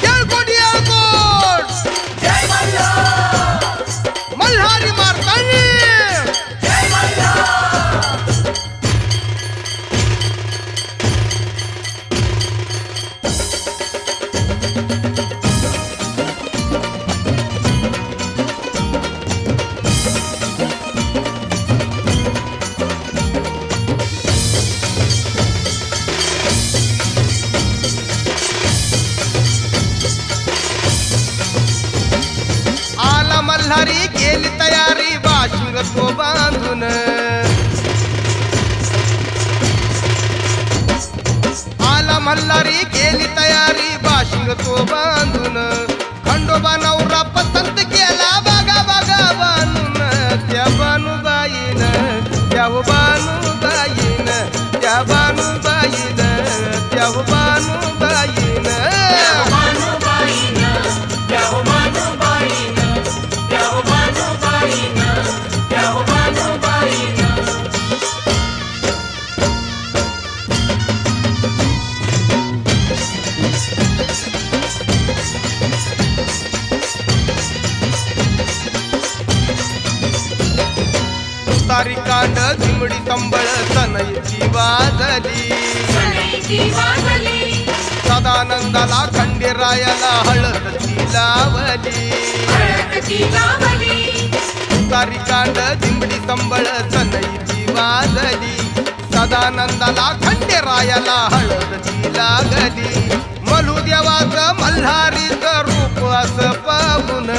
येळकोट येळकोट जय मल्हार मल्हारी मार्तंडी जय मल्हार आला मल्हारी केली तयारी बाशिंग तो बांधून आला मल्हारी केली तयारी बाशिंग तो बांधून खंडोबा नवरा पसंत केला बघा बघा बांधून त्या बानुबाईन त्या बानुबाईन त्या बानुबाईन त्या बानुबाईन तारिकांड चिमडी संबळ सनईची वाजली सदानंदाला खंडेरायाला हळदची लावली तारिकांड चिमडी संबळ सनईची वाजली सदानंदाला खंडेरायाला हळदची लागली मलुदेवाचं मल्हारीचं रूप असं पाहून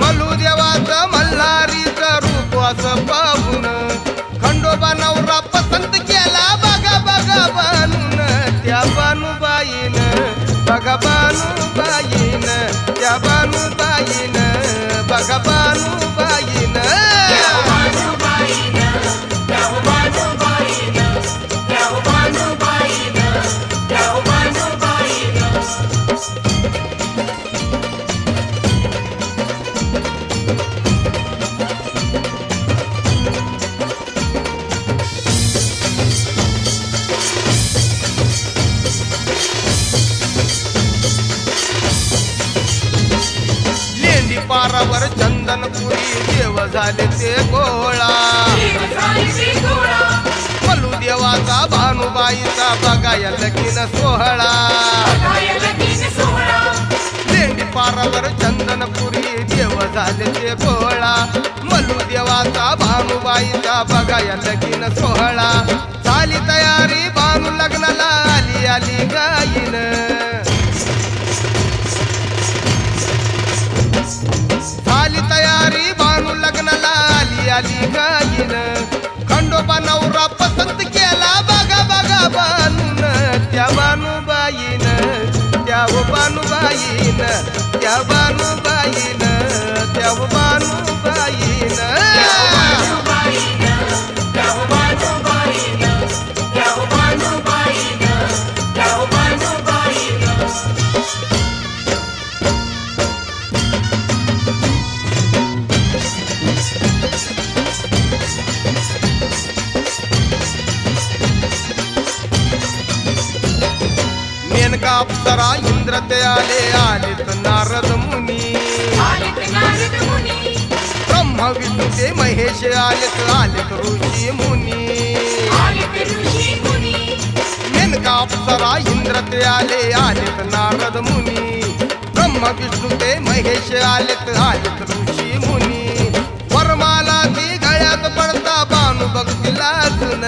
मलुदेवाचं मल्हारीचं रूप असं पाहून खंडोबा नवरा पसंत केला बघा बघा बानून त्या बानुबाईन बघा बानुबाईन त्या बानुबाईन बघा बानुबाईन पारावर चंदनपुरी देव झाले ते गोळा मलुदेवाचा भानुबाईचा बघाया लगीन सोहळा लेंडी पारावर चंदनपुरी देव झाले ते गोळा मलुदेवाचा भानुबाईचा बघाया लगीन सोहळा झाली तयारी भानू लग्नाला आली आली गाईन झाली तयारी भानू लग्नाला आली आली गाईन खंडोबा नवरा पसंत केला बघा बघा बानून त्या बानुबाईन त्या बानुबाईन त्या बानुबाईन त्या बानुबाईन मेनका अप्सरा इंद्र ते आलेत नारद मुनी ब्रह्मा विष्णू ते महेश आलेत ऋषी मुनी मेनका अप्सरा इंद्र ते आलेत नारद मुनी ब्रह्मा विष्णू ते महेश आलेत ऋषी मुनी वरमाला ती गळ्यात पडता बानू बघतीला सुन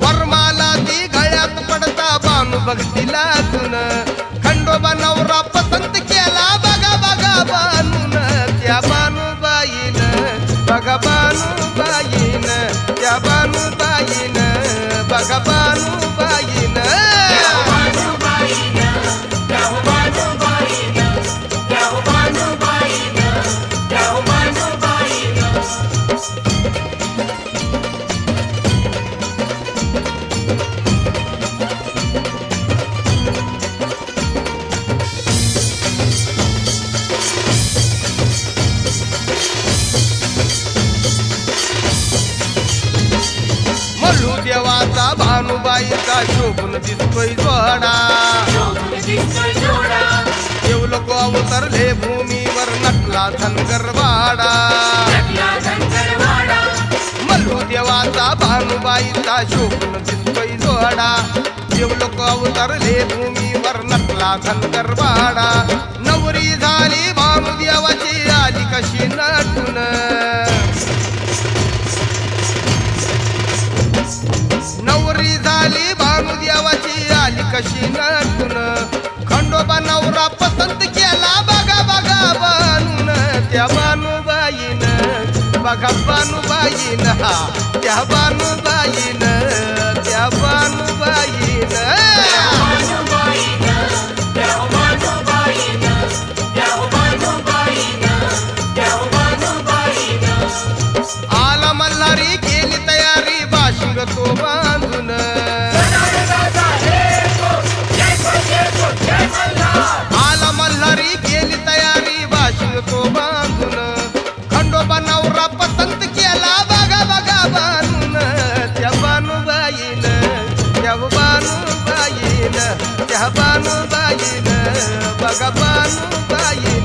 वरमाला ती गळ्यात पडता बानू बघतीला सुन खंडोबा नवरा पसंत केला बघा बघा बानून त्या बानुबाईन बघा बानुबाईन त्या बानुबाईन बघा बानुबाईन बाईचा शोभून दिसतोय जोडा देवलोक अवतरले भूमीवर नटला धनगर वाडा मल्लू देवाचा भानुबाईचा शोभून दिसतोय जोडा देवलोक अवतरले भूमीवर नटला धनगर वाडा नवरी झाली भानुदेवाची आली कशी नटून नवरी झाली भानुदेवाची आली कशी नटून खंडोबा नवरा पसंत केला बघा बघा बानून त्या बानुबाईन बघा बानुबाईन त्या बानुबाईन त्या बानुबाईन आला मल्हारी केली तयारी बाशिंग तो बांधून आला मल्हारी केली तयारी बाशिंग तो बांधून खंडोबा नवरा पसंत केला बघा बघा बांधून त्या बानुबाईन त्या बानुबाईन त्या बानुबाईन बघा बानुबाईन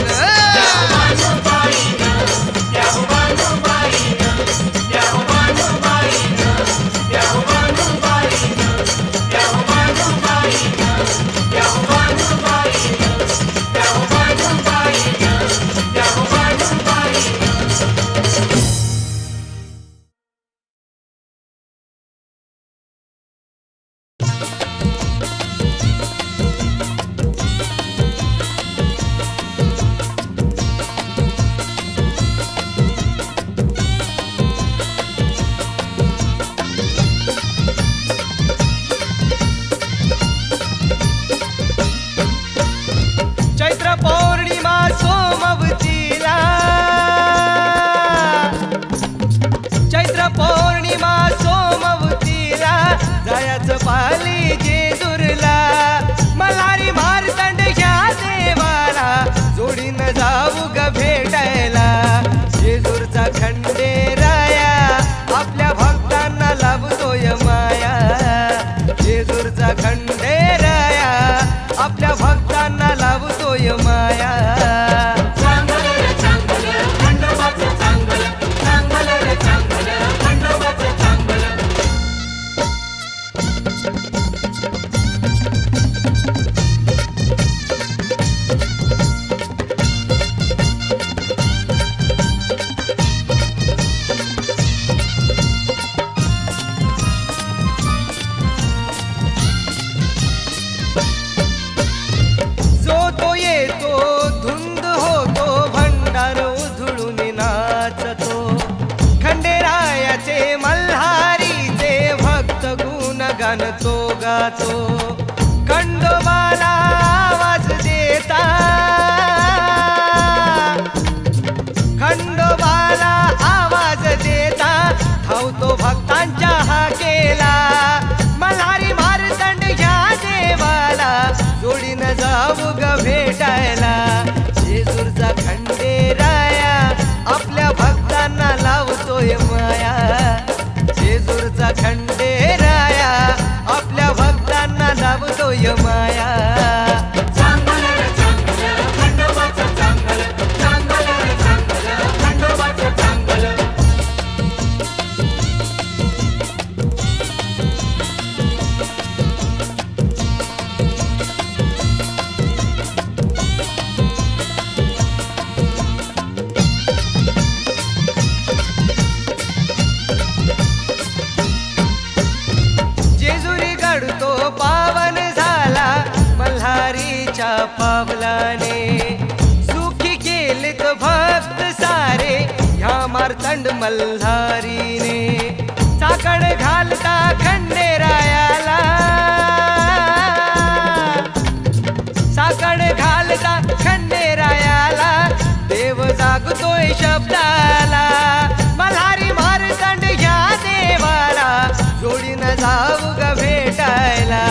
चैत्र पौर्णिमा सोमवतीला चैत्र पौर्णिमा सोमवतीला जायचं पाली जेजूरला मल्हारी मारतंड ह्या देवाला जोडीनं जाऊ ग भेटायला जेजूरचा खंडेराया आपल्या भक्तांना लाभतोय माया जेजूरचा खंडेराया आपल्या भक्तांना लाभतोय माया जो तो येतो धुंद होतो भंडार उधळून नाचतो खंडेरायाचे मल्हारीचे भक्त गुणगान तो गातो खंडोबाला आवाज देता खंडोबाला आवाज देता धावतो भक्तांच्या हाकेला मल्हारी मारतंड ह्या देवाला जोडीनं जाऊ ग भेटायला जेजूरचा खंडेराया आपल्या भक्तांना लावतोय माया जेजूरचा खंडेराया आपल्या भक्तांना लावतोय माया जेजुरी गडतो पावन झाला मल्हारीच्या पावलाने सुखी केलेत भक्त सारे ह्या मार्तंड मल्हारीने चाकण घालता खंडेरायाला साकण घालता खंडेरायाला देव जागतोय शब्दाला मल्हारी मारतंड ह्या देवाला जोडीनं जाऊ ग भेटायला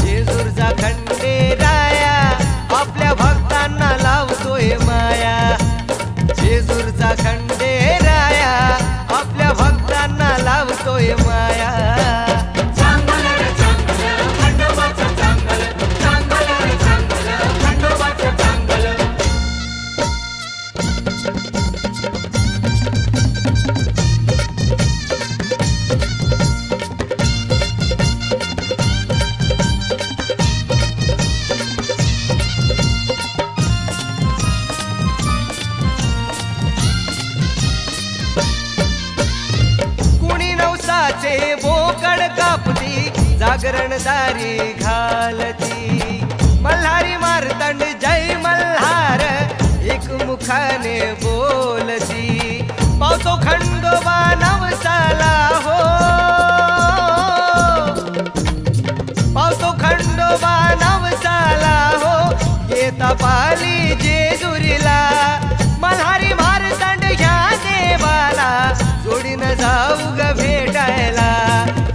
जेजूरचा खंडेराया आपल्या भक्तांना लावतोय माया जेजूरचा खंडेराया आपल्या भक्तांना लावतोय माया जागरणदारी घालती मल्हारी मारतंड जय मल्हार एक मुखाने बोलती पावतो खंडोबा नवसाला हो पावतो खंडोबा नवसाला हो येता पाली जेजुरीला मल्हारी मारतंड ह्या देवाला जोडीनं जाऊ ग भेटायला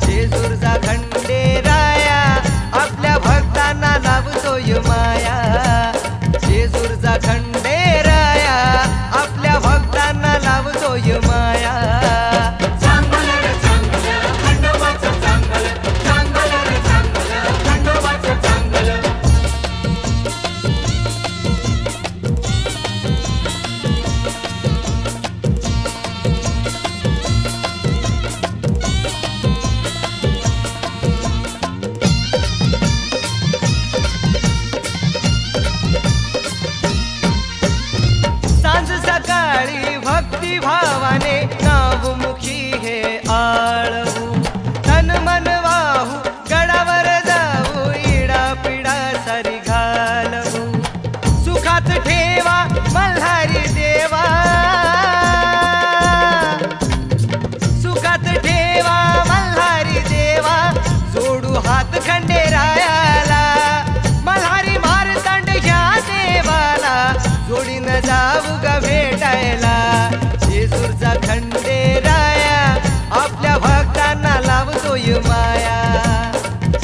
जेजूरचा खंडेराया आपल्या भक्तांना लावतोय माया जेजूरचा खंडेराया आपल्या भक्तांना लावतोय माया चांगलं रे चांगलं खंडोबाचं चांगलं चांगलं रे चांगलं खंडोबाचं चांगलं सांज सकाळी भक्ती भावाने नावमुखी हे आळवू तन मन वाहू गडावर जाऊ इडा पिडा सारी घालवू सुखात ठेवा मल्हारी देवा सुखात ठेवा मल्हारी देवा जोडू हात खंडेरायाला मल्हारी मारतंड ह्या देवाला जोडीनं जाऊ ग भेटायला जेजूरचा खंडेराया आपल्या भक्तांना लावतोय माया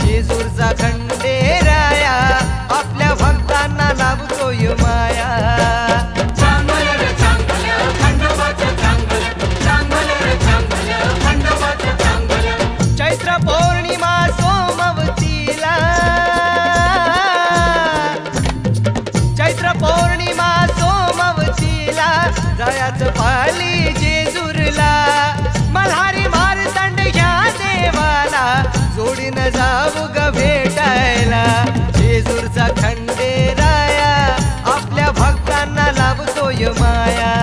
जेजूरचा खंडेराया आपल्या भक्तांना लावतोय माया चांगलं रे चांगलं खंडोबाचं चांगलं चांगलं रे चांगलं खंडोबाचं चांगलं चैत्र पौर्णिमा सोमवतीला चैत्र पौर्णिमा सोमवतीला जायाचं पाली जेजूरला मल्हारी मारतंड ह्या देवाला जोडीनं जाऊ ग भेटायला जेजूरचा खंडेराया आपल्या भक्तांना लावतोय माया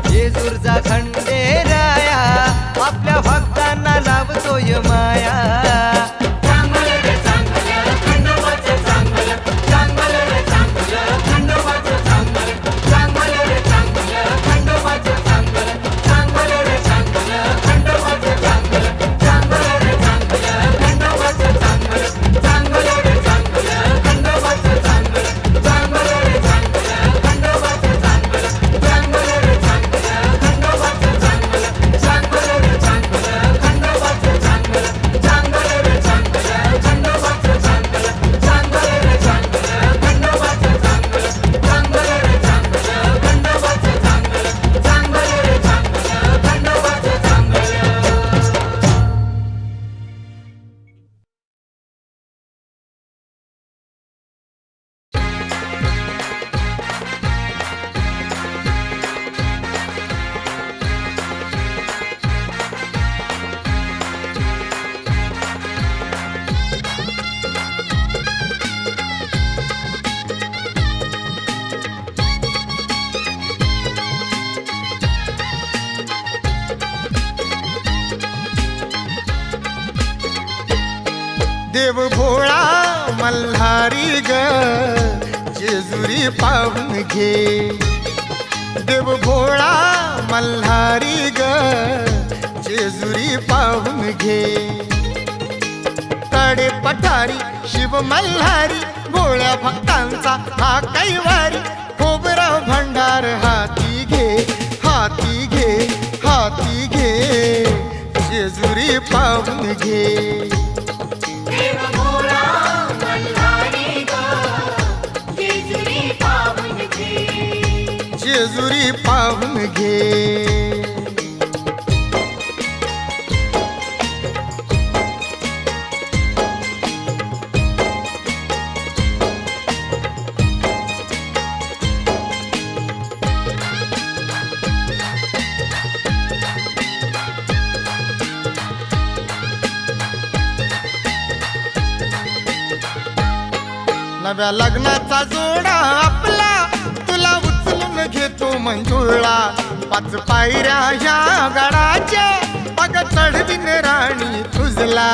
जेजूरचा खंडेराया आपल्या भक्तांना लावतोय माया चांगलं रे चांगलं खंडोबाचं चांगलं चांगलं रे चांगलं खंडोबाचं चांगलं चांगलं रे चांगलं खंडोबाचं चांगलं चांगलं रे चांगलं खंडोबाचं चांगलं चांगलं रे चांगलं खंडोबाचं चांगलं चांगलं रे चांगलं खंडोबाचं चांगलं चांगलं रे चांगलं खंडोबाचं चांगलं चांगलं रे चांगलं खंडोबाचं चांगलं चांगलं रे चांगलं खंडोबाचं चांगलं चांगलं रे चांगलं खंडोबाचं चांगलं चांगलं रे चांगलं खंडोबाचं चांगलं चांगलं रे चांगलं खंडोबाचं चांगलं चांगलं रे चांगलं खंडोबाचं चांगलं देव भोळा मल्हारी ग जेजुरी पाहून घे देव भोळा मल्हारी ग जेजुरी पाहून घे कडे पठारी शिव मल्हारी भोळ्या भक्तांचा हा कैवारी खोबराव भंडार हाती घे हाती घे हाती घे जेजुरी पाहून घे देव भोळा मल्हारी ग जेजुरी पाहून घे जेजुरी पाहून घे नव्या लग्नाचा जोडा आपला तुला उचलून घेतो मंजुळा पाच पायऱ्या ह्या गडाच्या अग चढविन राणी तुझला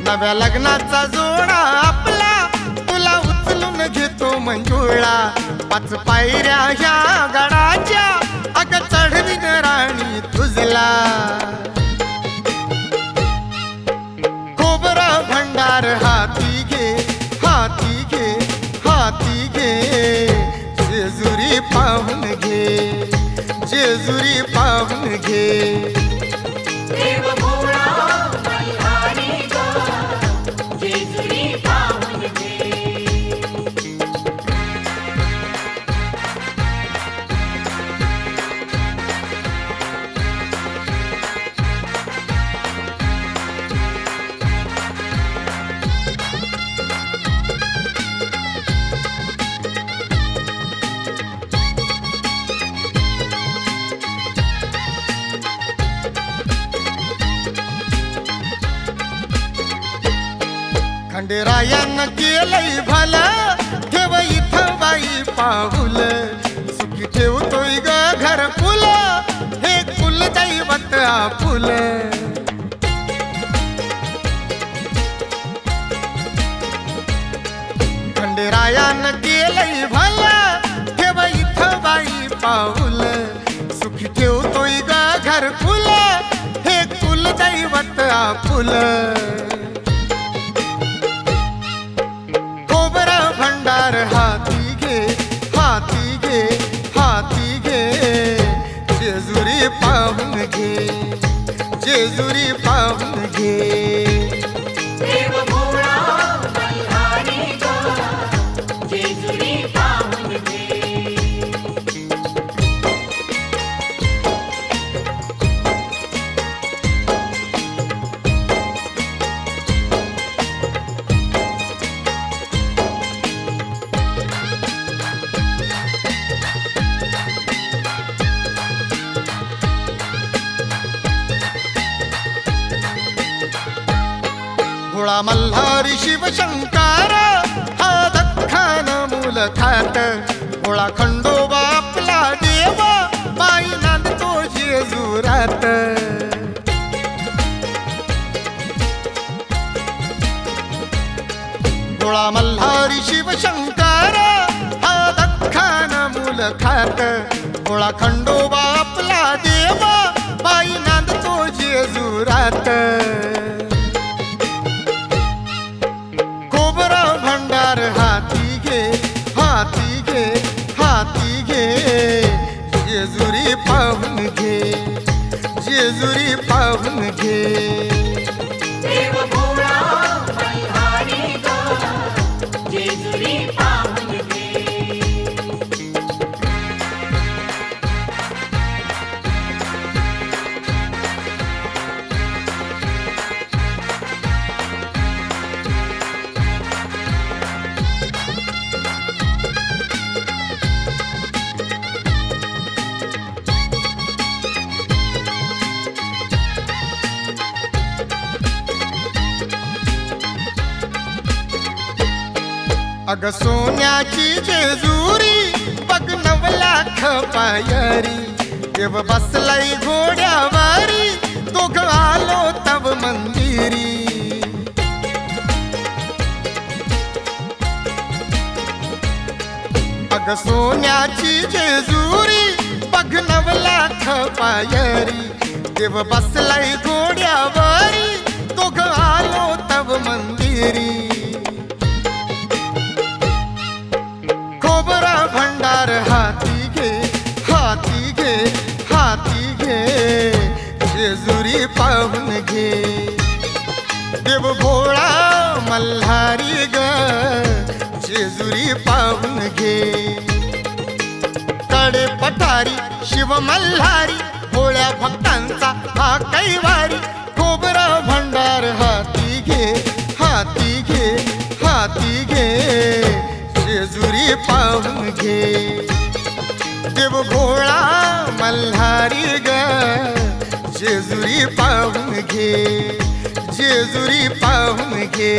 नव्या लग्नाचा जोडा आपला तुला उचलून घेतो मंजुळा. 5 पायऱ्या ह्या गडाच्या अग चढवीन राणी तुझला. खोबरं भंडार हाती घे, हाती घे, हाती घे. जेजुरी पाहून घे, जेजुरी पाहून घे. देव भोळा मल्हारी ग जेजुरी पाहून घे. खंडेरायानं केलंय भलं ठेव इथं बाई पाऊल. सुखी ठेवतोय ग घर फुल हे कुल दैवत आपुल. खंडेरायानं केलंय भलं ठेव इथं बाई पाऊल. सुखी ठेवतोय ग घर फुल हे कुल दैवत आपुल. भंडार हाती घे, हाती घे, हाती घे. जेजुरी पाहून घे, जेजुरी पाहून घे. देव भोळा मल्हारी ग जेजुरी पाहून घे. भोळा मल्हारी शिवशंकर हा दख्खन मूल खात. भोळा खंडोबा आपला देव बाई नांदतो जेजुरात. भोळा मल्हारी शिवशंकर हा दख्खन मूल खात. भोळा खंडोबा आपला देव बाई नांदतो जेजुरात. भंडार हाती घे, हाती घे, हाती घे. जेजुरी पाहून घे, जेजुरी पाहून घे. देव भोळा मल्हारी ग जेजुरी पाहून घे. अग सोन्याची जेजुरी बघ 9 लाख पायरी. देव बसलाई घोड्यावारी दोघ आलो तव मंदिरी. अग सोन्याची जेजुरी बघ 9 लाख पायरी. देव बसलाई घोड्यावारी दोघ आलो तव मंदिरी. भंडार हाती घे, हाती घे, हाती घे. जेजुरी पाहून घे. देव भोळा मल्हारी ग जेजुरी पाहून घे. कडे पठारी शिव मल्हारी भोळ्या भक्तांचा हा कैवारी. खोबरं भंडार हाती घे, हाती घे, हाती घे. जेजुरी पाहून घे. देव भोळा मल्हारी ग जेजुरी पाहून घे, जेजुरी पाहून घे.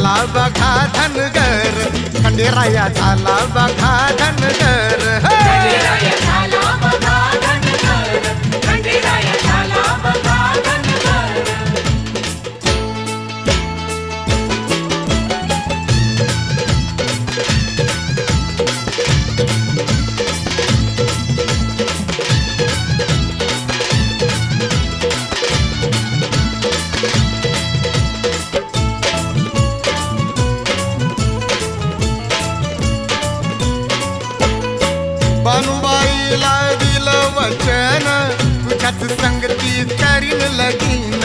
झाला बघा धनगर खंडेराया झाला बघा धनगर खंडेराया झाला बघा धनगर खंडेराया झाला बघा धनगर बानुबाईला दिलं वचन तुझ्याच संगती करीन लगीन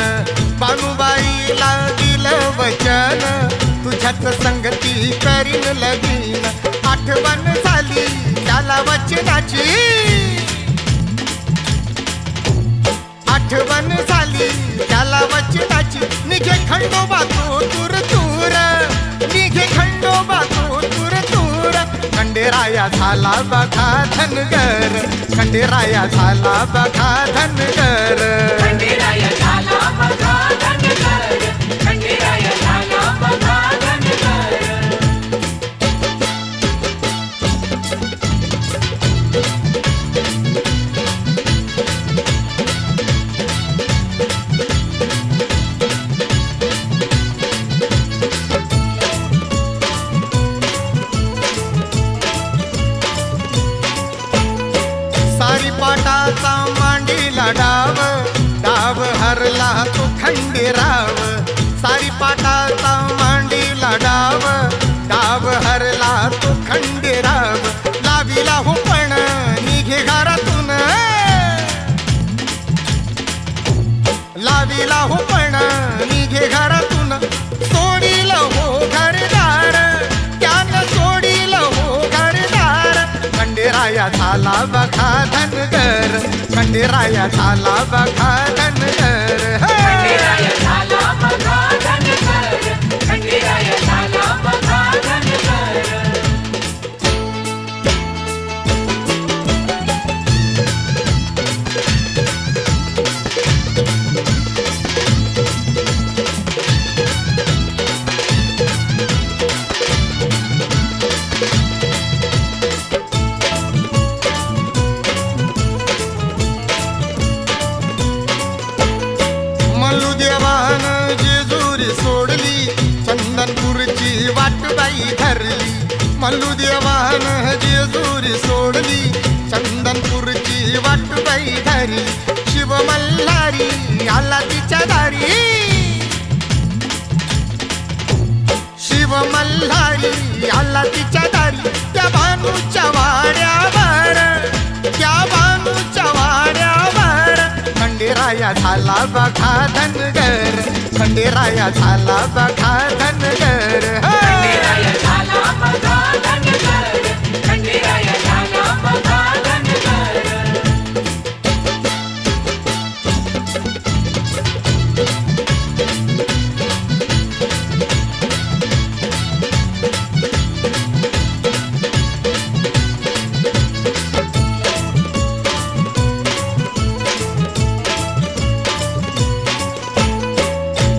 बानुबाईला दिलं वचन तुझ्याच संगती करीन लगीन आठवण झाली त्याला वचनाची आठवण झाली त्याला वचनाची निघे खंडोबा तो दूर दूर निघे खंडोबा तो दूर दूर खंडेराया झाला बघा धनगर खंडेराया झाला बघा धनगर खंडेराया झाला बघा धनगर खंडेराया झाला बघा धनगर सारी पाटाचा मांडीला डाव डाव हरला तो खंडेराव सारी पाटाचा मांडीला डाव डाव हरला तो खंडेराव लाविला हो पण निघे घरातून लाविला हो पण निघे घरातून सोडील हो घरदार त्यानं सोडील हो घरदार खंडेराया झाला बघा धनगर खंडेराया झाला बघा धनगर खंडेराया झाला बघा धनगर खंडेराया झाला बघा धनगर मल्लुदेवानं जेजुरी सोडली चंदनपूरची वाटबाई धरली मल्लुदेवानं जेजुरी सोडली चंदनपूरची वाटबाई धरली शिव मल्हारी आला तिच्या दारी शिव मल्हारी आला तिच्या दारी त्या भानूच्या वाड्यावर त्या भानूच्या वाड्यावर खंडेराया झाला बघा धनगर खंडेराया झाला बघा धनगर खंडेराया झाला बघा धनगर खंडेराया झाला बघा धनगर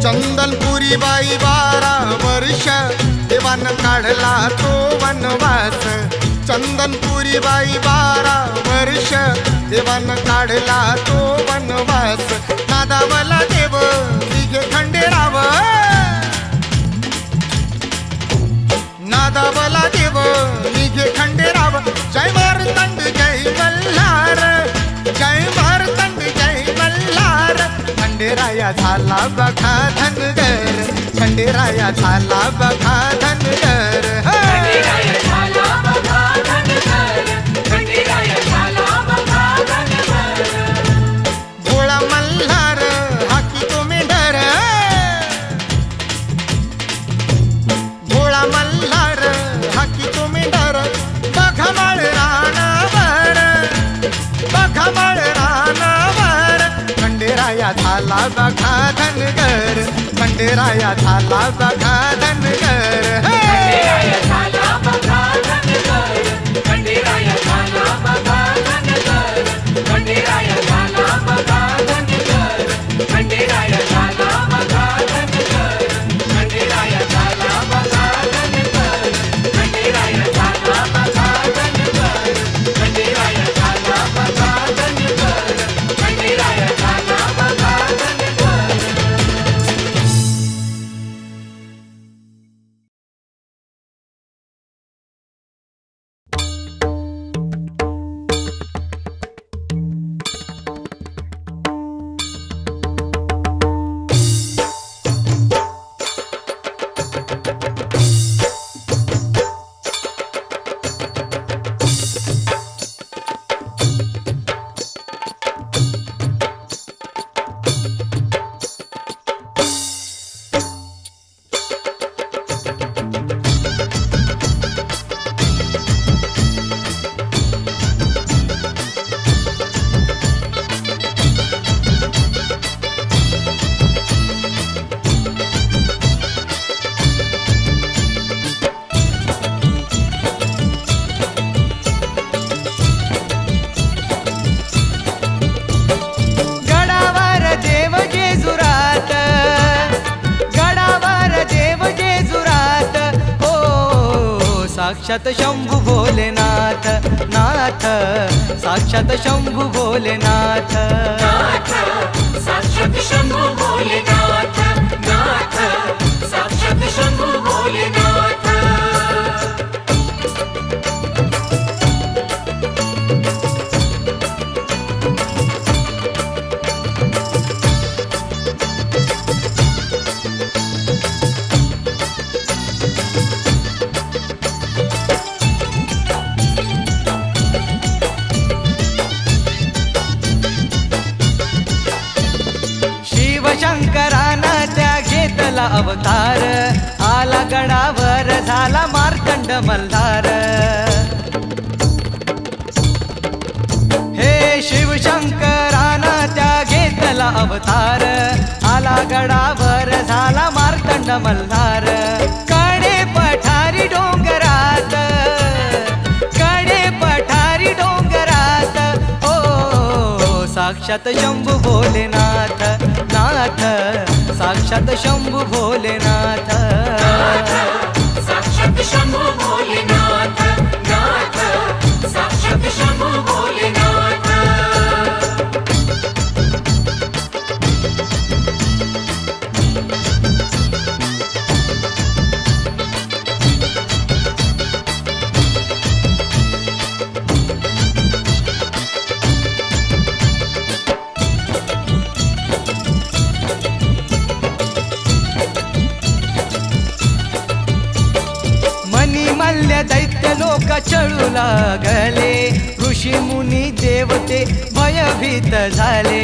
चंदनपुरी बाई 12 वर्ष देवानं काढला तो वनवास चंदनपुरी बाई 12 वर्ष देवानं काढला तो वनवास नादावला देव निघे खंडेराव नादावला देव निघे खंडेराव जय मारतंड जय मल्हार जय मारतंड जय मल्हार खंडेराया झाला बघा धनगर खंडेराया झाला बघा धनगर खंडेराया झाला बघा धनगर खंडेराया झाला बघा धनगर भोळा मल्हार हाकी तो मेंढर भोळा मल्हार हाकी तो मेंढर बघा माळ रानावर बघा माळ रानावर खंडेराया झाला बघा धनगर खंडेराया झाला बघा धनगर खंडेराया झाला बघा धनगर खंडेराया झाला बघा धनगर खंडेराया झाला बघा धनगर खंडेराया झाला बघा धनगर खंडेराया झाला बघा साक्षात शंभू भोलेनाथ नाथ साक्षात शंभू भोलेनाथ नाथ साक्षात शंभू भोलेनाथ नाथ साक्षात शंभू भोलेनाथ शिवशंकरानं त्या घेतला अवतार आला गडावर झाला मार्तंड मल्हार हे शिवशंकरानं त्या घेतला अवतार आला गडावर झाला मार्तंड मल्हार कडे पठारी डोंगरात कडे पठारी डोंगरात ओ साक्षात शंभू भोलेनाथ नाथ साक्षात शंभू भोलेनाथ साक्षात शंभू भोलेनाथ नाथ साक्षात शंभू भोलेनाथ मल्य दैत्य लोक चळू लागले ऋषी मुनी देवते भयभीत झाले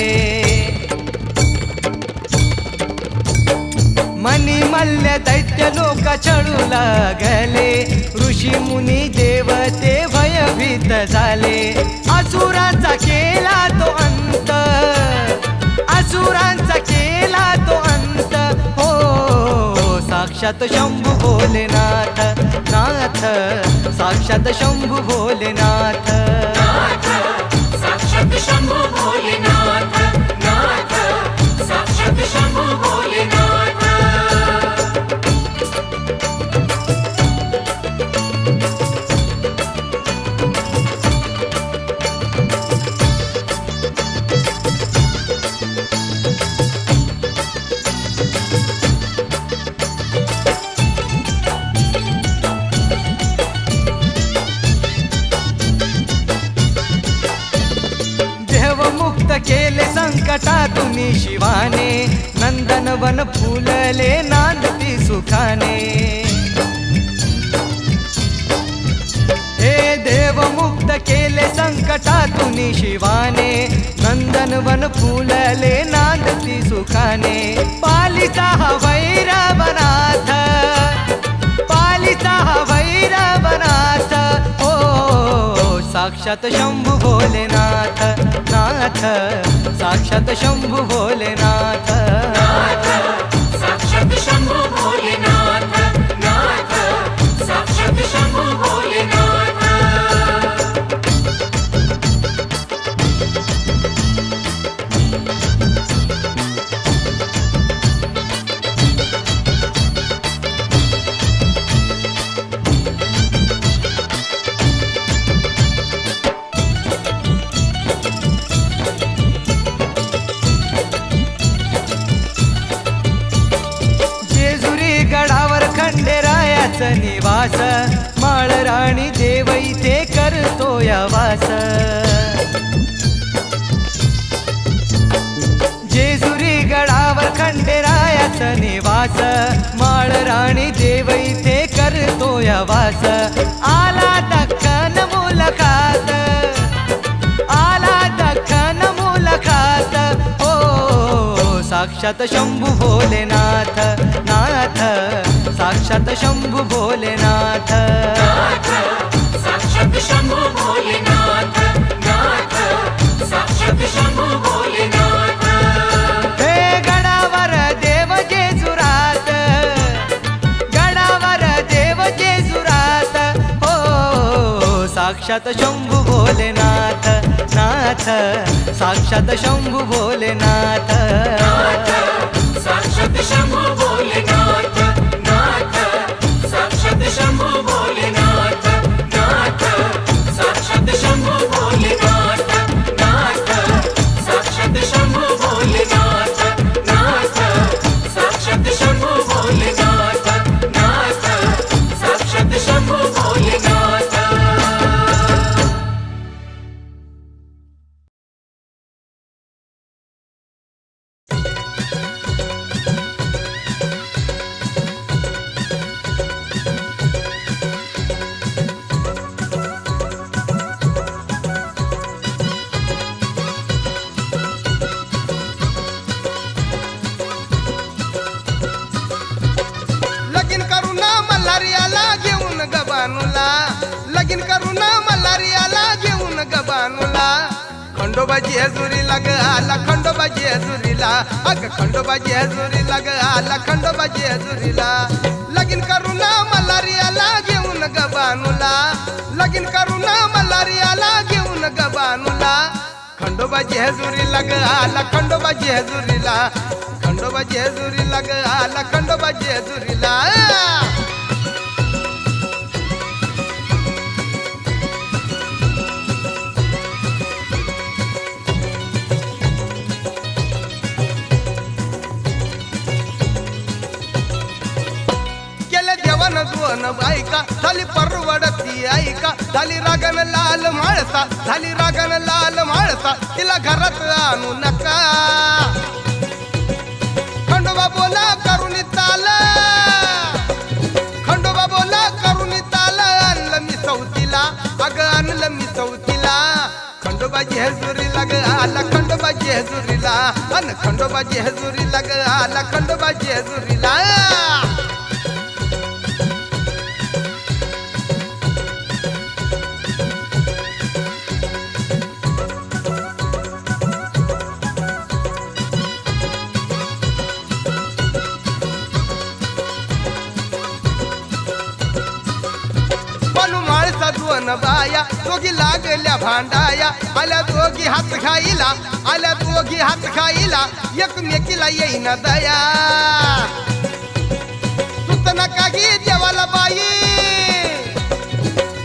मल्य दैत्य लोक चळू लागले ऋषी मुनी देवते भयभीत झाले असुरांचा केला तो अंत असुरांचा केला तो अंत हो साक्षात शंभू भोलेनाथ नाथ साक्षात शंभू भोलेनाथ नाथ साक्षात शंभू भोलेनाथ नाथ साक्षात शंभू भोलेनाथ मुक्त केले संकटातून शिवाने नंदनवन फुलले नांदती सुखाने हे देव मुक्त केले संकटातून शिवाने नंदनवन फुलले नांदती सुखाने पालिता हा वैरवनाथ पालिता हा वैरवनाथ ओ साक्षात शंभू भोलेनाथ नाथ साक्षात शंभू भोलेनाथ नाथ साक्षात शंभू भोलेनाथ नाथ साक्षात शंभू भोलेनाथ खंडेरायाचं निवास माळराणी देव इथे करतो या वास जेजुरी गडावर खंडेरायाचं निवास माळराणी देव इथे करतो या वास आला दख्खन मुलाखत आला दख्खन मुलाखत ओ साक्षात शंभू भोलेनाथ नाथ साक्षात शंभू भोलेनाथ नाथ साक्षात शंभू भोलेनाथ नाथ साक्षात शंभू भोलेनाथ हे गडावर देव जेजुरात गडावर देव जेजुरात हो साक्षात शंभू भोलेनाथ नाथ साक्षात शंभू भोलेनाथ नाथ साक्षात शंभू भोलेनाथ नाथ साक्षात शंभू भोलेनाथ खंडोबा जेजुरीला ग आला खंडोबा जेजुरीला अग खंडोबा जेजुरीला ग आला खंडोबा जेजुरीला लगीन करून मल्हारियाला घेऊन ग बानूला लगीन करून मल्हारियाला घेऊन ग बानूला खंडोबा जेजुरीला ग आला खंडोबा जेजुरीला खंडोबा जेजुरीला ग आला खंडोबा जेजुरीला दोन बायका झाली परवडती ऐका झाली रागन लाल माळसा झाली रागन लाल माळसा तिला घरात आणू नका खंडोबा बोला करून ताल खंडोबा बोला करून ताल आणलं मी चौथीला अगं आणलं मी चौथीला खंडोबा जेजुरीला ग आला खंडोबा जेजुरीला अन खंडोबा जेजुरीला ग आला खंडोबा जेजुरीला दोन बाया दोघी लागल्या भांडाया आल्या दोघी हात खाईला आल्या दोघी हात खाईला एकमेकीला येईन दया तुत नका गी देवाला बाई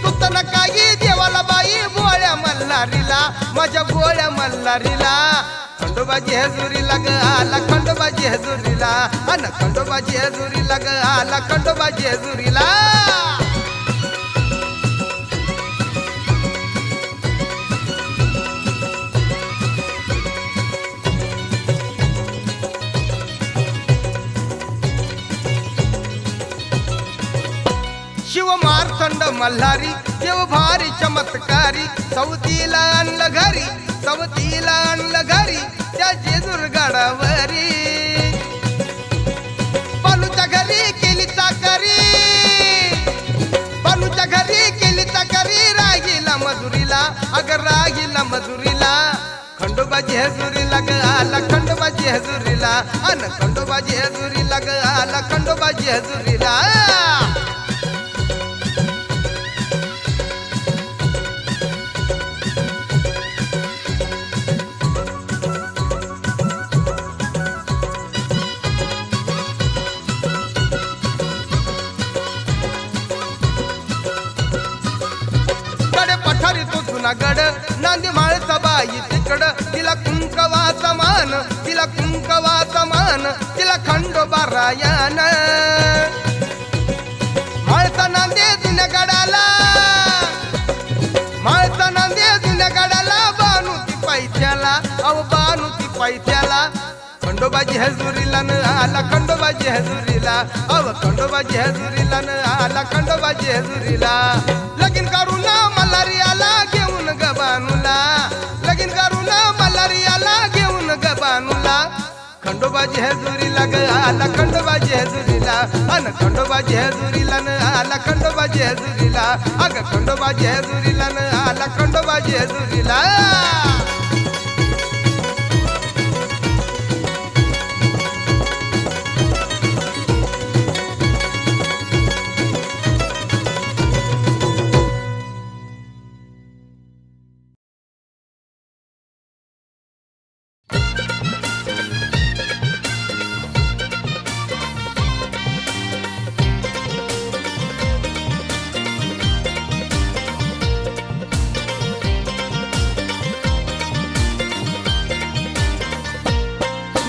तुत नका गी देवाला बाई बोळ्या मल्हारीला माझ्या बोळ्या मल्हारीला खंडोबा जेजुरीला ग आला खंडोबा जेजुरीला अन खंडोबा जेजुरीला ग आला खंडोबा जेजुरीला शिव मार्तंड मल्हारी देव भारी चमत्कारी चौथीला आणलं घरी चौथीला आणलं घरी त्या जेजूर गडावरी बालूच्या घरी केली चाकरी बालूच्या घरी केली चाकरी रागीला मजुरीला अगर रागीला मजुरीला खंडोबा जेजुरीला ग आला खंडोबा जेजुरीला अन खंडोबा जेजुरीला ग आला खंडोबा जेजुरीला गड नांदी माळसा बाई तिकड तिला कुंकवाचा मान तिला कुंकवाचा मान तिला खंडोबा रायन माळसा नांदे जुन्या गडाला माळसा नांदे जुन्या गडाला बानुती पैथ्याला अव बानुती पैथ्याला खंडोबा जेजुरीला न आला खंडोबा जेजुरीला अव खंडोबा जेजुरीला न आला खंडोबा जेजुरीला लगीन करून मल्हारियाला घेऊन ग बानूला लगीन करून मल्हारियाला घेऊन ग बानूला खंडोबा जेजुरीला ग आला खंडोबा जेजुरीला अन खंडोबा जेजुरीला न आला खंडोबा जेजुरीला अग खंडोबा जेजुरीला न आला खंडोबा जेजुरीला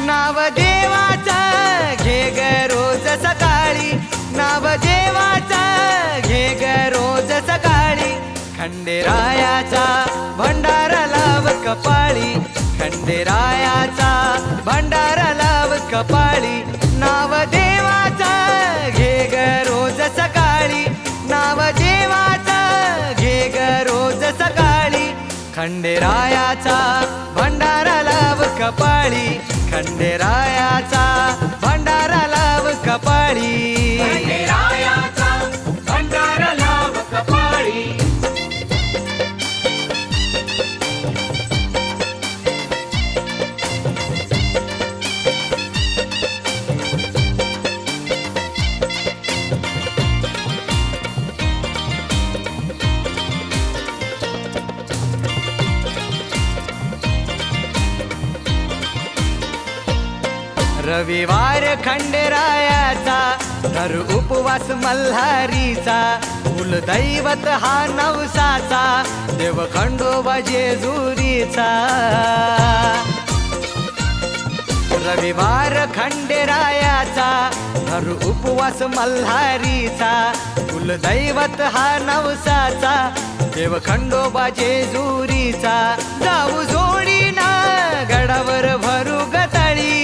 नाव देवाचा घे ग रोज सकाळी नाव देवाचा घे ग रोज सकाळी खंडेरायाचा भंडारा लाव कपाळी खंडेरायाचा भंडारा लाव कपाळी नाव देवाचा घे ग रोज सकाळी नाव देवाचा घे ग रोज सकाळी खंडेरायाचा भंडारा लाव कपाळी खंडेरायाचा भंडारा लाव कपाळी खंडेरायाचा भंडारा लाव कपाळी रविवार खंडेरायाचा तर उपवास मल्हारीचा कुलदैवत हा नवसाचा देव खंडोबा जेजुरीचा रविवार खंडेरायाचा तर उपवास मल्हारीचा कुलदैवत हा नवसाचा देव खंडोबा जेजुरीचा जाऊ जोडीना गडावर भरू गतळी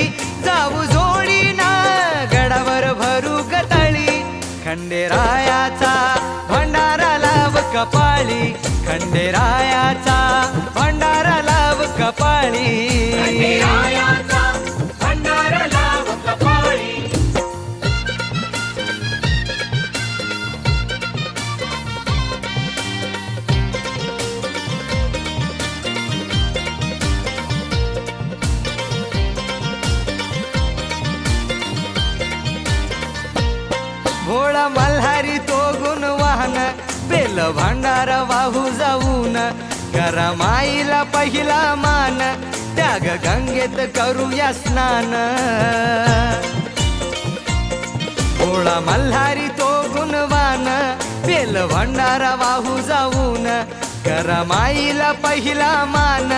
जाऊ जोडीना गडावर भरू गतळी खंडेरायाचा भंडारा लाव कपाळी खंडेरायाचा भंडारा लाव कपाळी खंडेरायाचा भंडारा लाव कपाळी भोळा मल्हारी तो गुणवान बेल भांडारा वाहू जाऊन करा माईला पहिला मान त्याग गंगेत करूया स्नान भोळा मल्हारी तो गुणवान बेल भांडारा वाहू जाऊन करा माईला पहिला मान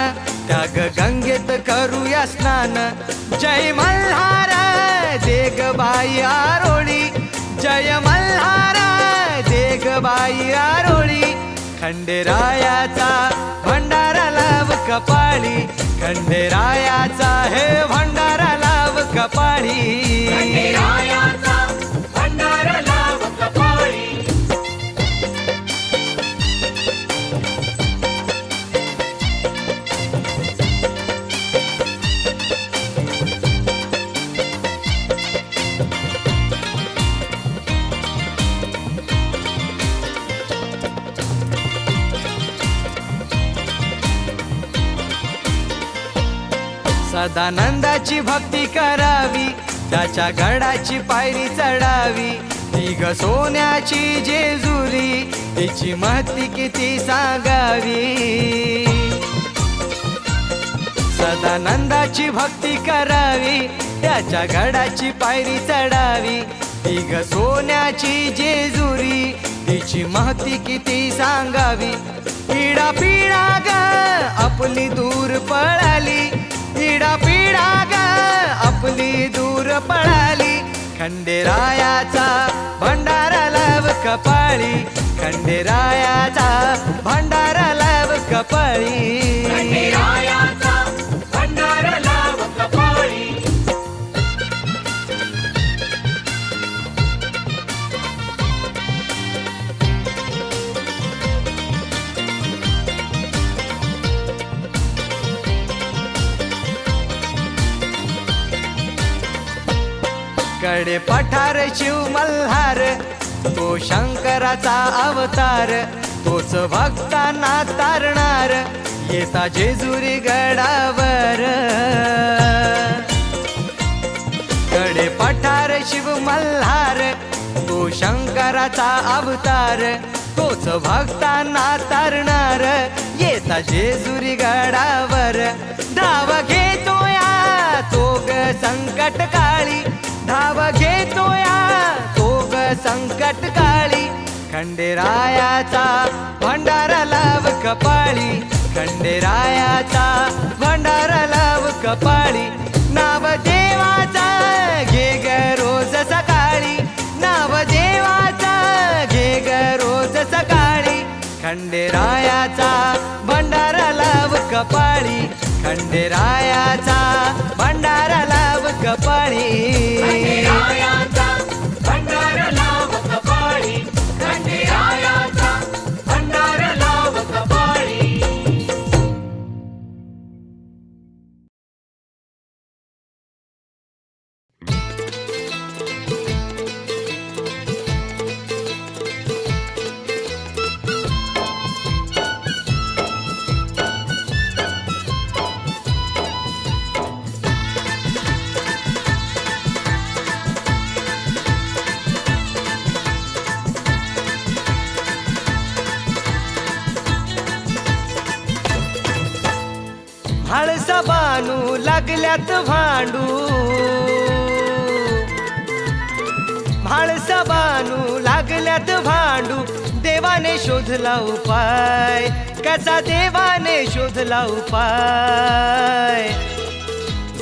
त्याग गंगेत करूया स्नान जय मल्हार देग बाई आरोळी जय मल्हार देग बाई आरोळी खंडेरायाचा भंडारा लाव कपाळी खंडेरायाचा हे भंडारा लाव कपाळी खंडेरायाचा भंडारा लाव कपाळी सदानंदाची भक्ती करावी त्याच्या गडाची पायरी चढावी ती ग सोन्याची जेजुरी तिची महती किती सांगावी सदानंदाची भक्ती करावी त्याच्या गडाची पायरी चढावी ती ग सोन्याची जेजुरी तिची महती किती सांगावी पिढा पिढा ग आपली दूर पळाली पिढा पिढा ग आपली दूर पळाली खंडेरायाचा भंडारा लाव कपाळी खंडेरायाचा भंडारा लाव कपाळी खंडेरायाचा भंडारा लाव कपाळी कडे पठार शिव मल्हार तो शंकराचा अवतार तोच भक्तांना तारणार येता जेजुरी गडावर कडे पठार शिव मल्हार तो शंकराचा अवतार तोच भक्तांना तारणार येता जेजुरी गडावर धाव घेतोया तो ग संकट काळी धाव घेतोया तो ग संकट काळी खंडेरायाचा भंडारा लाव कपाळी खंडेरायाचा भंडारा लाव कपाळी नाव देवाचा घे ग रोज सकाळी नाव देवाचा घे ग रोज सकाळी खंडेरायाचा भंडारा लाव कपाळी खंडेरायाचा भंडारा लाव कपाळी खंडेरायाचा भंडारा लाव कपाळी खंडेरायाचा भंडारा लाव कपाळी हळसा बानू लागल्यात भांडू म्हाळसा बानू लागल्यात भांडू, देवाने शोधला उपाय, कसा देवाने शोधला उपाय.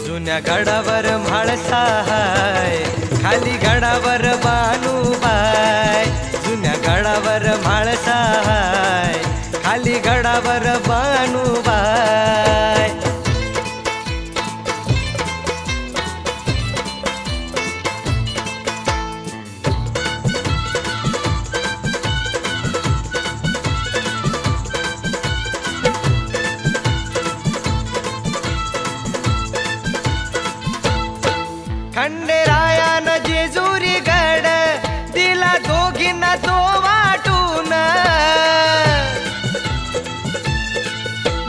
जुन्या गडावर म्हाळसा हाय, खाली गडावर बानूबाय. जुन्या गडावर म्हाळसा हाय, खाली गडावर बानूबाय. खंडेरायानं जेजुरी गड दिला दोघींना तो वाटून.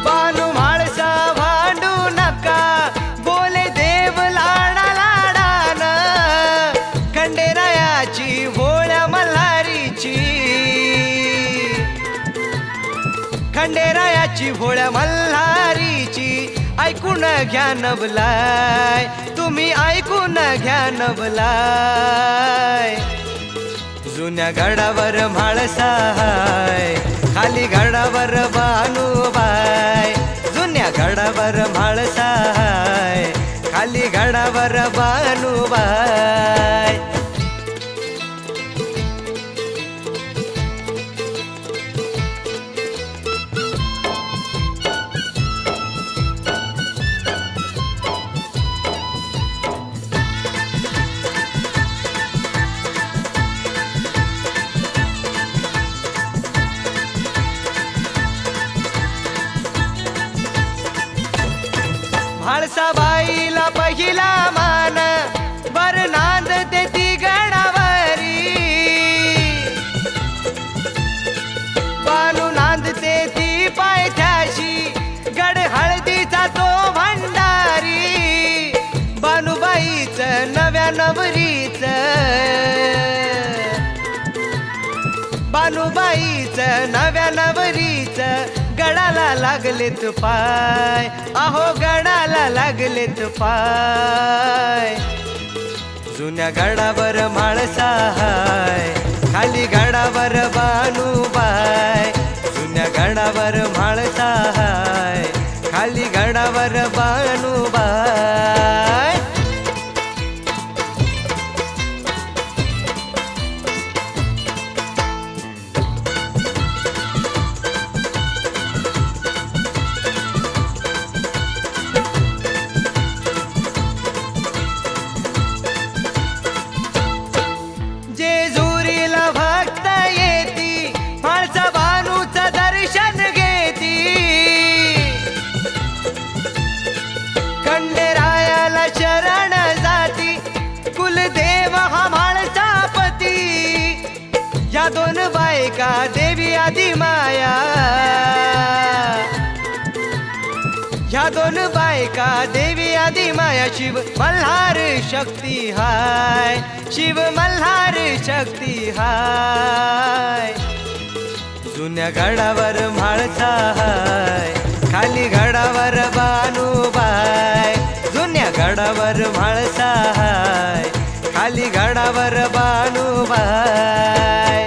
बानू म्हाळसा भांडू नका, बोले देव लाडा लाडान. खंडेरायाची भोळ्या मल्हारीची, खंडेरायाची भोळ्या मल्हारीची ऐकून घ्या नवलाय, तुम्ही ऐकून घ्या नवलाय. जुन्या गडावर म्हाळसा हाय, खाली गडावर बानूबाय. जुन्या गडावर म्हाळसा हाय, खाली गडावर बानूबाय. म्हाळसाबाईला पहिला मान, बर नांद देती गडावरी. बानू नांद देती पायथ्याशी, गड हळदीचा तो भंडारी. बानूबाईच नव्या नवरीच, बानूबाईच नव्या नवरीच गडाला लागलेत पाय, अहो गडाला लागलेत पाय. जुन्या गडावर म्हाळसा हाय, खाली गडावर बानूबाय. जुन्या गडावर म्हाळसा हाय, खाली गडावर बानूबाय. जेजुरीला भक्त येती, म्हाळसा बानूचं दर्शन घेती. खंडेरायाला शरण जाती, कुलदेव हा म्हाळसापती. या दोन बायका देवी आदी माया, ह्या दोन बायका देवी आदी माया. शिव मल्हार शक्ती हाय, शिव मल्हार शक्ती हाय. जुन्या गडावर म्हाळसा हाय, खाली गडावर बानूबाय. जुन्या गडावर म्हाळसा हाय, खाली गडावर बानूबाय.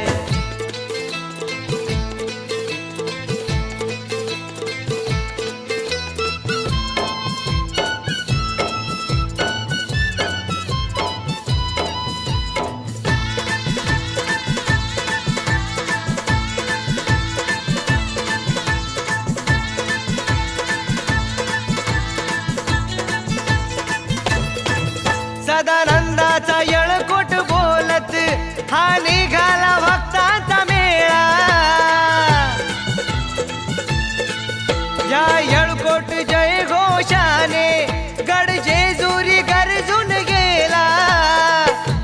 सदानंदाचा येळकोट बोलत, हा निघाला भक्तांचा मेळा. या येळकोट जय घोषाने गड जेजुरी गरजून गेला.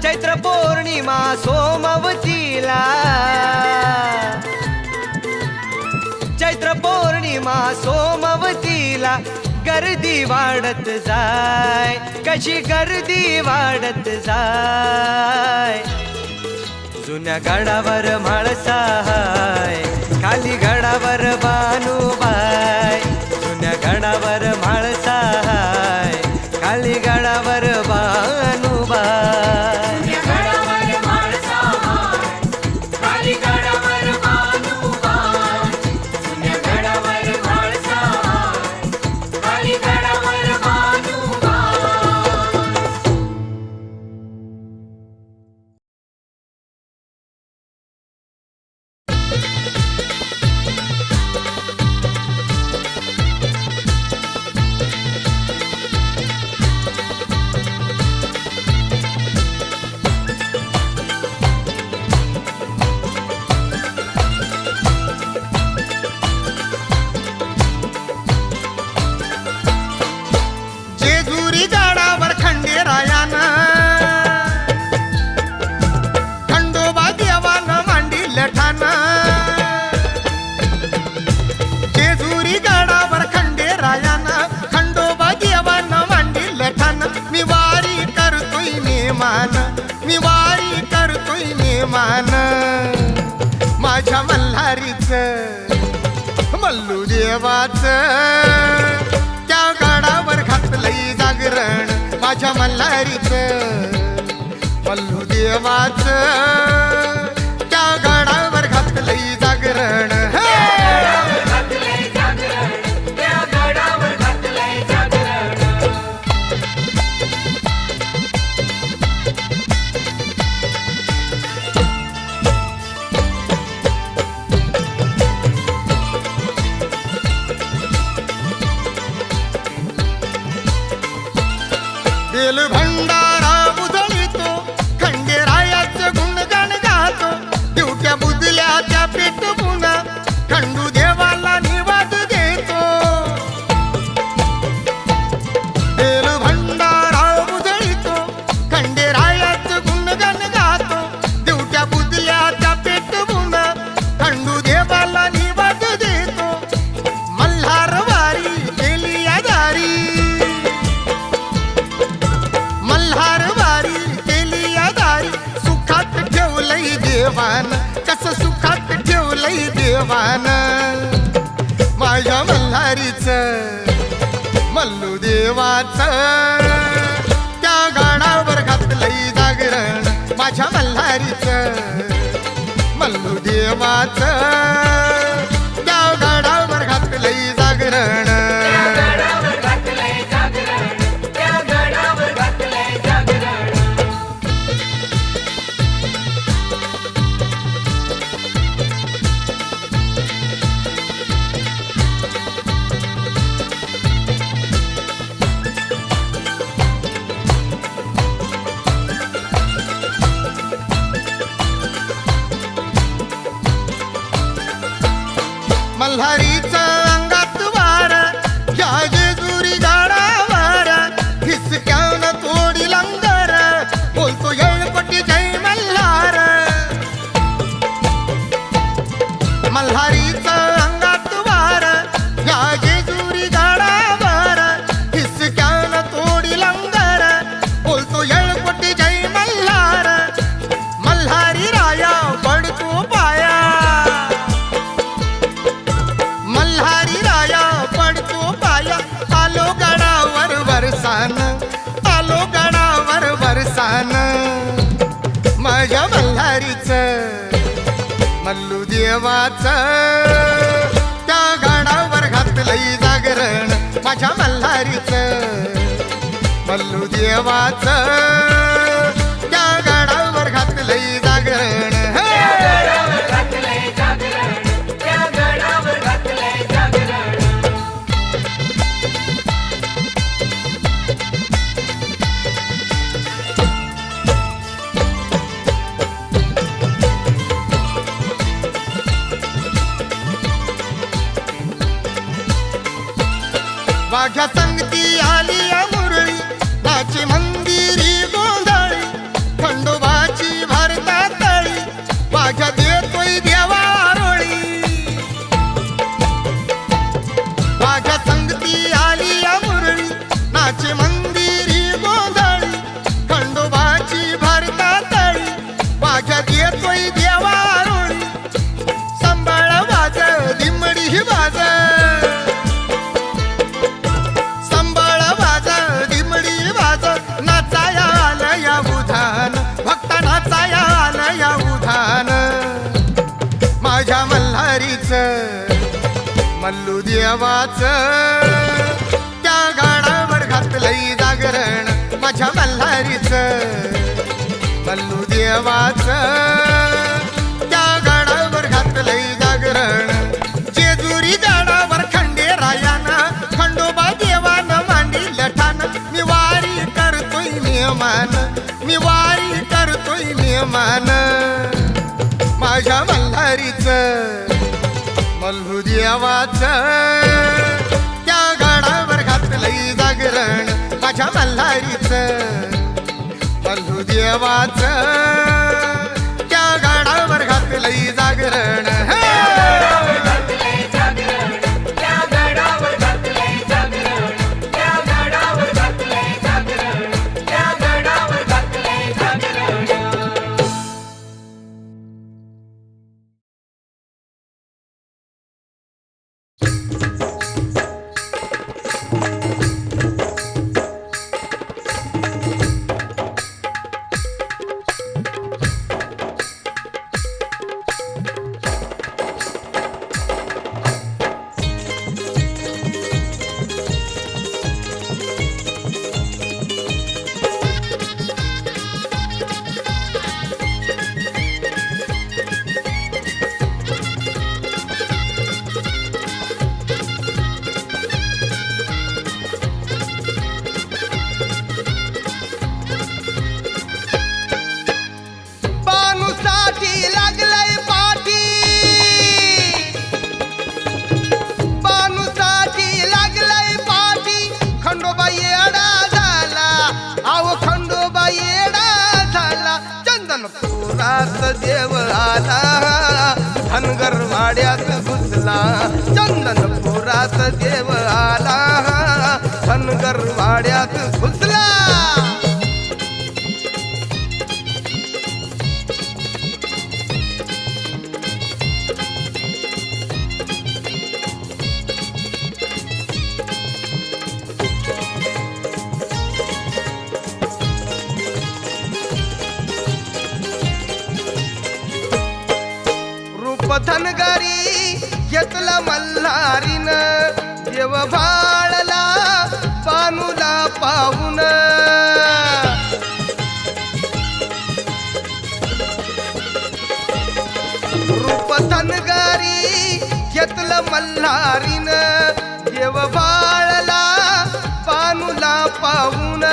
चैत्र पौर्णिमा सोमवतीला, चैत्र पौर्णिमा सोमवतीला गर्दी वाढत जाय, कशी गर्दी वाढत जाय. जुन्या गडावर म्हाळसा हाय, खाली गडावर बानूबाय. जुन्या गडावर म्हाळसा हाय, खाली गडावर बानूबाय. गडावर जेजुरी गडावर खंडेरायानं खंडोबा देवानं मांडील ठाण जेजुरी गडावर खंडेरायानं खंडोबा देवानं मांडील ठाण मी वारी करतोय नेमान मी वारी करतोय नेमान माझ्या मल्हारीचं मल्लू देवाचं त्या गडावर घातलंय जागरण माझ्या मल्हारीचं मल्लू देवाचं त्या गडावर घातलंय जागरण घातलंय जागरण त्या गडावर घातलंय जागरण बेल भंडारा उधळीतो खंडेरायाचं गुणगान गातो दिवट्या बुदल्या त्या पेटवून खंडू देवाला निवाद देतो बेल भंडारा उधळीतो खंडेरायाचं गुणगान गातो दिवट्या बुदल्या त्या पेटवून खंडू देवाला निवाद देतो मल्हार वारी केली आदारी मल्हार वारी केली आदारी सुखात ठेवलंय देवान कस सुखात ठेवलंय देवान माझ्या मल्हारीचं मल्लू देवाचं त्या गाडावर घातलंय जागरण माझ्या मल्हारीचं मल्लू देवाचं त्या गाडावर घातलंय जागरण त्या गडावर घातलंय जागरण त्या गडावर घातलंय जागरण मल्हारीचं अंगात वार या जेजुरी गाडावर हिसक्यानं तोडी लंगर बोलतो येळपटी जय मल्हार मल्हारीचं अंगात वार या जेजुरी गाडावर हिसक्यानं तोडी लंगर बोलतो येळपटी जय मल्हार मल्हारी राया पडतो पाया मल्हारी राया पडतो पाया आलो गडावर वरसान आलो गडावर वरसान माझ्या मल्हारीचं मल्लू देवाचं त्या गडावर घातलंय जागरण माझ्या मल्हारीचं मल्लू देवाचं त्या गडावर घातलंय जागरण गडावर घातलंय जागरण त्या गडावर घातलंय जागरण वाघ्या संगती आली या मुरळी नाची मंदिरी गोंधळी खंडोबाची भरता तळी वाघ्या देतोय देवा आरोळी वाघ्या संगती आली या मुरळी नाची मंदिरी गोंधळी खंडोबाची भरता तळी वाघ्या देतोय देवा आरोळी संभाळ वाज दिमडी ही वाज संभाळ वाज दिमडी वाज नाचाया आलं या उधान भक्ता नाचाया आलं या उधान माझ्या मल्हारीचं मल्लू देवाचं त्या गाडावर घातलंय जागरण माझ्या मल्हारीचं मल्लू देवाचं त्या गाडावर घातलंय जागरण जेजुरी गडावर खंडेरायानं खंडोबा देवानं मांडील ठाण मी वारी करतोय नियमान मी वारी करतोय नियमान माझ्या मल्हारीचं मल्लू देवाचं त्या गाडावर घातलंय जागरण माझ्या मल्हारीचं मल्लू देवाचं त्या गाडावर घातलंय जागरण गडावर घातलंय जागरण, त्या गडावर घातलंय जागरण, त्या गडावर घातलंय जागरण, त्या गडावर घातलंय जागरण. बानूसाठी लागलंय पाठी, बानूसाठी लागलंय पाठी. खंडोबा येडा झाला, आव खंडोबा येडा झाला. चंदनपुरात देव आला, धनगर वाड्यात घुसला. चंदनपुरात देव आला, धनगर वाड्यात घुसला. रूप धनगरी घेतला मल्हारीन, देव भाळला बानूला पाहून. रूप धनगरी घेतलं मल्हारीन, देव भाळला बानूला पाहून.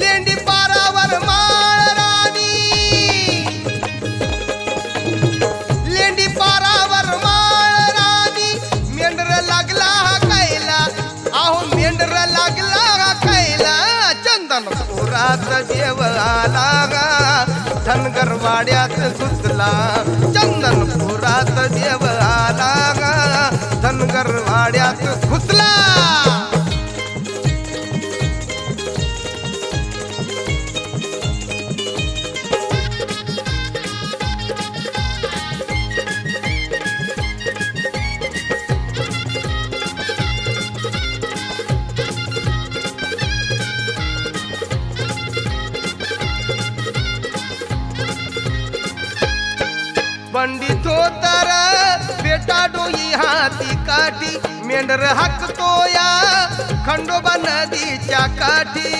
लेंडी पारावर माळ राणी, लेंडी पारावर माळ राणी. मेंढर लागला खायला, आहो मेंढर लागला खायला. चंदनपुरात देव आला, धनगर वाड्यात घुसला. चंदनपुरात देव आला, धनगर वाड्यात घुसला. पंडित तर बेटा डोई हाती काठी. मेंढर हाकतो या खंडोबा नदीच्या काठी.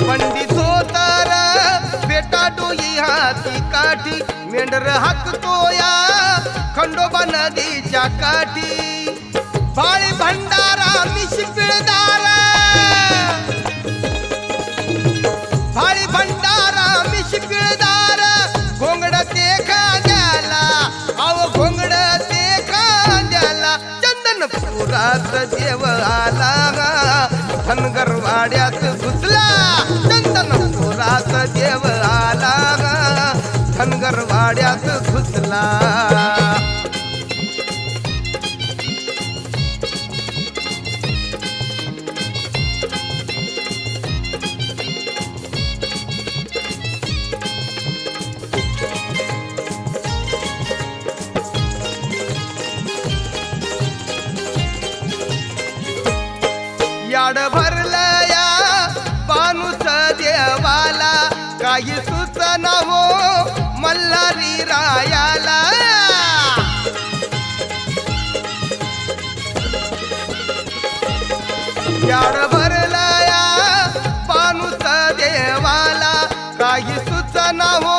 पंडित तर बेटा डोई हाती काठी. मेंढर हाकतो या खंडोबा नदीच्या काठी. भाळी भंडारा मिशी पिळदारा, भाळी भंडारा मिशी पिळदारा. घोंगड ते खांद्याला, आव घोंगड ते खांद्याला. चंदनपुरात देव आला, धनगर वाड्यात घुसला. चंदनपुरात देव आला, धनगर वाड्यात घुसला. याड भरलं या बानूच देवाला, काही सुचना हो मल्हारी रायाला. याड भरलं या बानूच देवाला, काही सुचना हो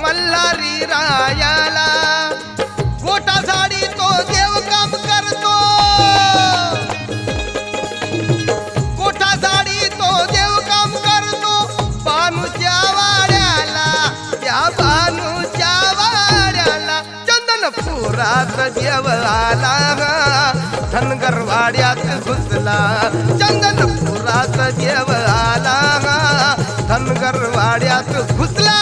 मल्हारी रायाला. गोटा झाडी तो देव काम करतो, गोटा झाडी तो देव काम करतो. बानूच्या वाड्याला, त्या बानूच्या वाड्याला. चंदनपुर धनगरपुरात देव आला धनगरवाड्यात घुसला चंदनपुरात देव आला धनगरवाड्यात घुसला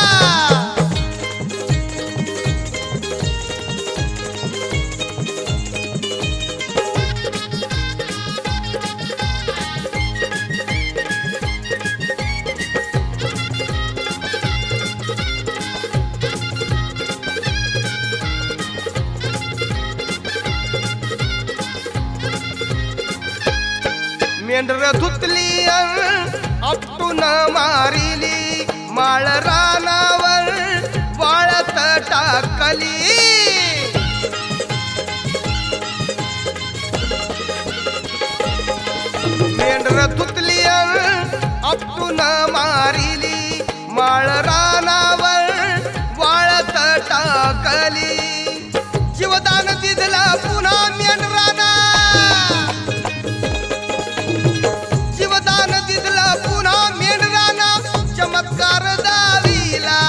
मेंढर धुतली आपटून मारिली माळ रानावर वाळत टाकली मेंढर धुतली आपटून मारिली माळ रानावर वाळत टाकली जीवदान दिदला पुन्हा मेंढराना जीवदान दिदला पुन्हा मेंढराना चमत्कार दाविला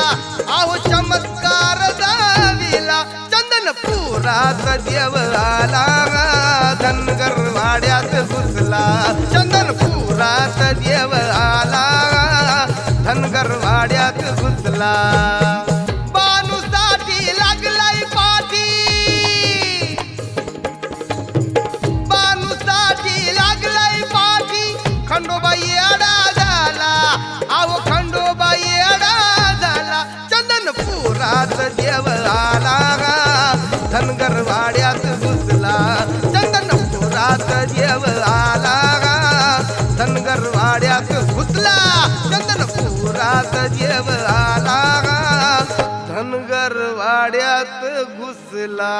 आहो चमत्कार दाविला चंदनपुरात देव आला धनगरवाड्यात घुसला चंदनपुरात देव आला धनगरवाड्यात घुसला बानूसाठी लागलाय पाठी बानूसाठी लागलाय पाठी खंडोबा येडा झाला आहो खंडोबा येडा झाला चंदनपुरात देव आला धनगरवाड्यात घुसला चंदनपुरात देव आला धनगरवाड्यात घुसला चंदनपुरात देव आला धनगरवाड्यात घुसला